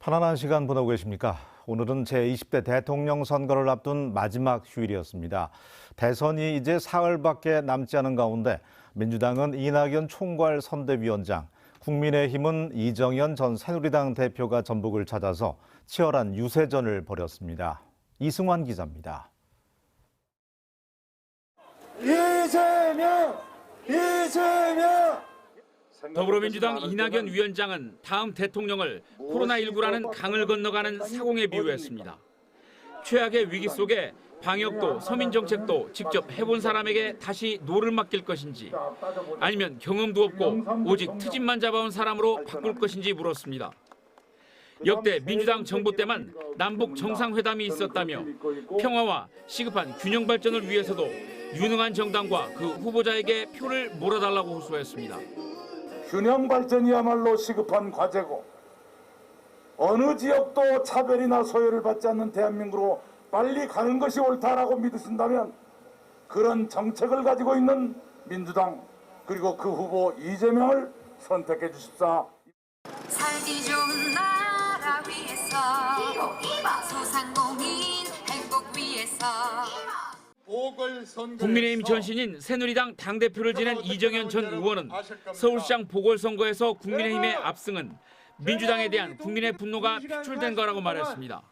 편안한 시간 보내고 계십니까? 오늘은 제20대 대통령 선거를 앞둔 마지막 휴일이었습니다. 대선이 이제 사흘밖에 남지 않은 가운데 민주당은 이낙연 총괄 선대위원장, 국민의힘은 이정현 전 새누리당 대표가 전북을 찾아서 치열한 유세전을 벌였습니다. 이승환 기자입니다. 이재명! 더불어민주당 이낙연 위원장은 다음 대통령을 코로나19라는 강을 건너가는 사공에 비유했습니다. 최악의 위기 속에 방역도 서민정책도 직접 해본 사람에게 다시 노를 맡길 것인지 아니면 경험도 없고 오직 트집만 잡아온 사람으로 바꿀 것인지 물었습니다. 역대 민주당 정부 때만 남북 정상회담이 있었다며 평화와 시급한 균형 발전을 위해서도 유능한 정당과 그 후보자에게 표를 몰아달라고 호소했습니다. 균형 발전이야말로 시급한 과제고 어느 지역도 차별이나 소외를 받지 않는 대한민국으로 빨리 가는 것이 옳다라고 믿으신다면 그런 정책을 가지고 있는 민주당 그리고 그 후보 이재명을 선택해 주십사. 살기 좋은 나라 위해서 소상공인 행복 위해서 국민의힘 전신인 새누리당 당대표를 지낸 이정현 전 의원은 서울시장 보궐선거에서 국민의힘의 압승은 민주당에 대한 국민의 분노가 표출된 거라고 말했습니다.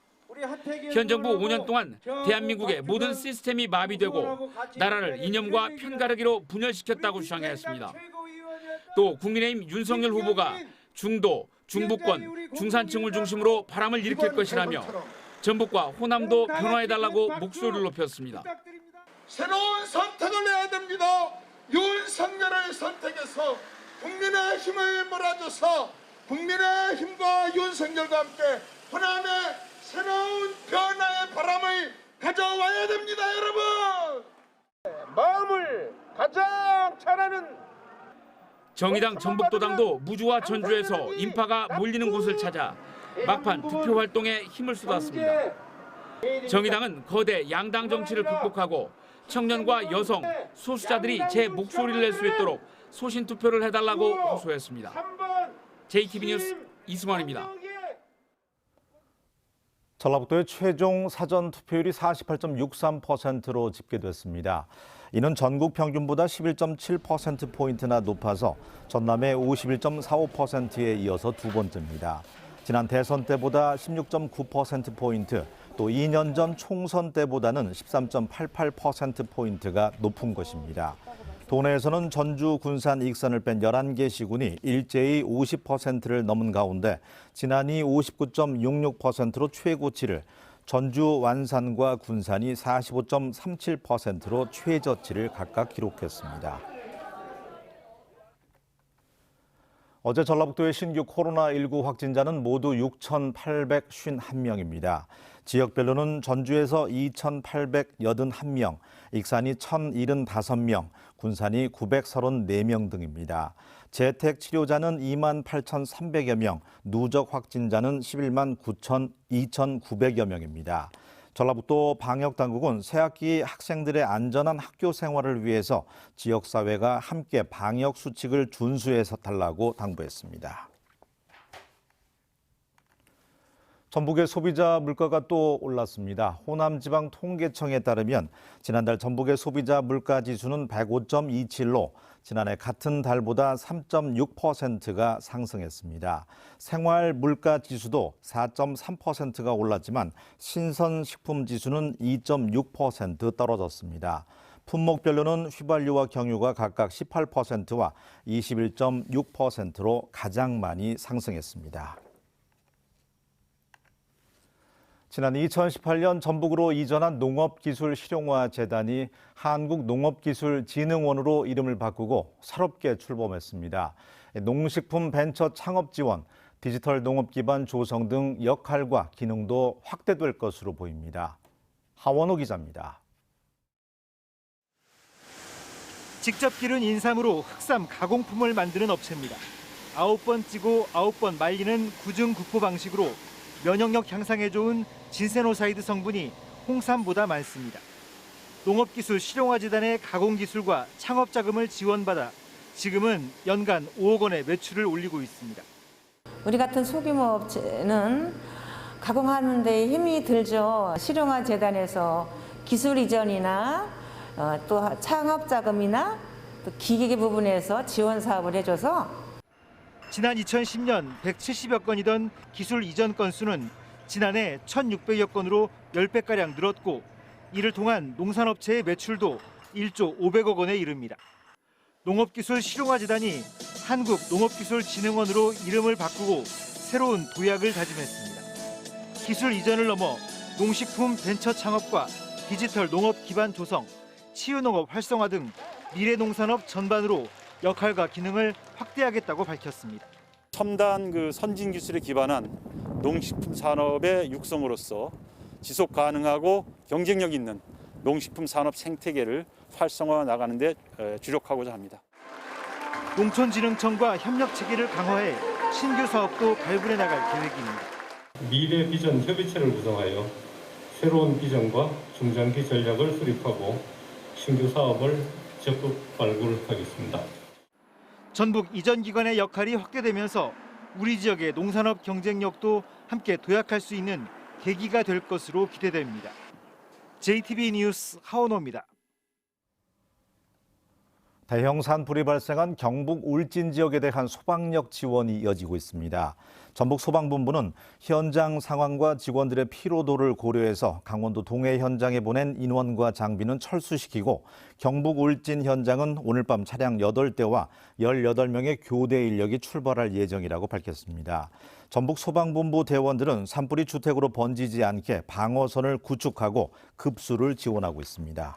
현 정부 5년 동안 대한민국의 모든 시스템이 마비되고 나라를 이념과 편가르기로 분열시켰다고 주장했습니다. 또 국민의힘 윤석열 후보가 중도, 중부권, 중산층을 중심으로 바람을 일으킬 것이라며 전북과 호남도 변화해달라고 목소리를 높였습니다. 새로운 선택을 해야 됩니다. 윤석열을 선택해서 국민의 힘을 몰아줘서 국민의 힘과 윤석열과 함께 호남의 새로운 변화의 바람을 가져와야 됩니다, 여러분. 마음을 가장 잘하는 정의당 전북도당도 무주와 전주에서 인파가 몰리는 곳을 찾아 막판 투표 활동에 힘을 쏟았습니다. 정의당은 거대 양당 정치를 극복하고 청년과 여성, 소수자들이 제 목소리를 낼 수 있도록 소신 투표를 해달라고 호소했습니다. JTB 뉴스 이승환입니다. 전라북도의 최종 사전 투표율이 48.63%로 집계됐습니다. 이는 전국 평균보다 11.7%포인트나 높아서 전남의 51.45%에 이어서 두 번째입니다. 지난 대선 때보다 16.9%포인트, 또 2년 전 총선 때보다는 13.88%포인트가 높은 것입니다. 도내에서는 전주, 군산, 익산을 뺀 11개 시군이 일제히 50%를 넘은 가운데 진안이 59.66%로 최고치를, 전주, 완산과 군산이 45.37%로 최저치를 각각 기록했습니다. 어제 전라북도의 신규 코로나19 확진자는 모두 6,851명입니다. 지역별로는 전주에서 2,881명, 익산이 1,075명, 군산이 934명 등입니다. 재택 치료자는 28,300여 명, 누적 확진자는 11만 2,900여 명입니다. 전라북도 방역당국은 새학기 학생들의 안전한 학교 생활을 위해서 지역사회가 함께 방역 수칙을 준수해서 달라고 당부했습니다. 전북의 소비자 물가가 또 올랐습니다. 호남지방통계청에 따르면 지난달 전북의 소비자 물가지수는 105.27로 지난해 같은 달보다 3.6%가 상승했습니다. 생활물가지수도 4.3%가 올랐지만 신선식품지수는 2.6% 떨어졌습니다. 품목별로는 휘발유와 경유가 각각 18%와 21.6%로 가장 많이 상승했습니다. 지난 2018년 전북으로 이전한 농업기술실용화재단이 한국농업기술진흥원으로 이름을 바꾸고 새롭게 출범했습니다. 농식품 벤처 창업 지원, 디지털 농업 기반 조성 등 역할과 기능도 확대될 것으로 보입니다. 하원호 기자입니다. 직접 기른 인삼으로 흑삼 가공품을 만드는 업체입니다. 9번 찌고 9번 말리는 구중구포 방식으로 면역력 향상에 좋은 진세노사이드 성분이 홍삼보다 많습니다. 농업기술 실용화재단의 가공기술과 창업자금을 지원받아 지금은 연간 5억 원의 매출을 올리고 있습니다. 우리 같은 소규모 업체는 가공하는 데 힘이 들죠. 실용화 재단에서 기술 이전이나 또 창업 자금이나 또 기계 부분에서 지원 사업을 해줘서 지난 2010년 170여 건이던 기술 이전 건수는 지난해 1,600여 건으로 10배가량 늘었고 이를 통한 농산업체의 매출도 1조 500억 원에 이릅니다. 농업기술 실용화재단이 한국농업기술진흥원으로 이름을 바꾸고 새로운 도약을 다짐했습니다. 기술 이전을 넘어 농식품 벤처 창업과 디지털 농업 기반 조성, 치유농업 활성화 등 미래 농산업 전반으로 역할과 기능을 확대하겠다고 밝혔습니다. 첨단 선진 기술에 기반한 농식품 산업의 육성으로서 지속 가능하고 경쟁력 있는 농식품 산업 생태계를 활성화 나가는 데 주력하고자 합니다. 농촌진흥청과 협력 체계를 강화해 신규 사업도 발굴해 나갈 계획입니다. 미래 비전 협의체를 구성하여 새로운 비전과 중장기 전략을 수립하고 신규 사업을 적극 발굴하겠습니다. 전북 이전 기관의 역할이 확대되면서 우리 지역의 농산업 경쟁력도 함께 도약할 수 있는 계기가 될 것으로 기대됩니다. JTBC 뉴스 하원호입니다. 대형 산불이 발생한 경북 울진 지역에 대한 소방력 지원이 이어지고 있습니다. 전북 소방본부는 현장 상황과 직원들의 피로도를 고려해서 강원도 동해 현장에 보낸 인원과 장비는 철수시키고 경북 울진 현장은 오늘 밤 차량 8대와 18명의 교대 인력이 출발할 예정이라고 밝혔습니다. 전북 소방본부 대원들은 산불이 주택으로 번지지 않게 방어선을 구축하고 급수를 지원하고 있습니다.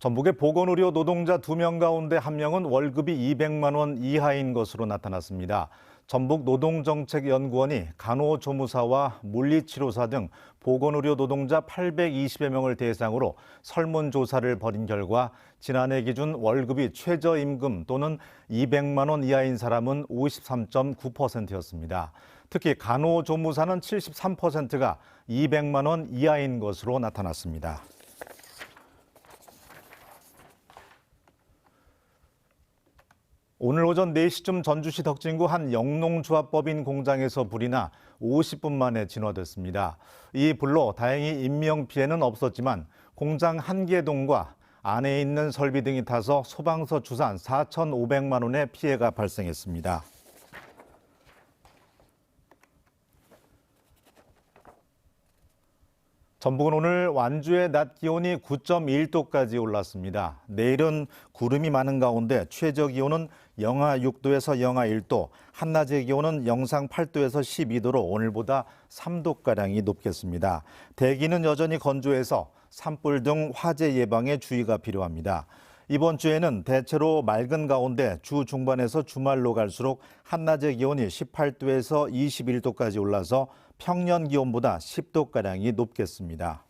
전북의 보건의료 노동자 2명 가운데 1명은 월급이 200만 원 이하인 것으로 나타났습니다. 전북 노동정책연구원이 간호조무사와 물리치료사 등 보건의료 노동자 820여 명을 대상으로 설문조사를 벌인 결과 지난해 기준 월급이 최저임금 또는 200만 원 이하인 사람은 53.9%였습니다. 특히 간호조무사는 73%가 200만 원 이하인 것으로 나타났습니다. 오늘 오전 4시쯤 전주시 덕진구 한 영농조합법인 공장에서 불이 나 50분 만에 진화됐습니다. 이 불로 다행히 인명피해는 없었지만 공장 한 개 동과 안에 있는 설비 등이 타서 소방서 추산 4,500만 원의 피해가 발생했습니다. 전북은 오늘 완주의 낮 기온이 9.1도까지 올랐습니다. 내일은 구름이 많은 가운데 최저 기온은 영하 6도에서 영하 1도, 한낮의 기온은 영상 8도에서 12도로 오늘보다 3도가량이 높겠습니다. 대기는 여전히 건조해서 산불 등 화재 예방에 주의가 필요합니다. 이번 주에는 대체로 맑은 가운데 주 중반에서 주말로 갈수록 한낮의 기온이 18도에서 21도까지 올라서 평년 기온보다 10도가량이 높겠습니다.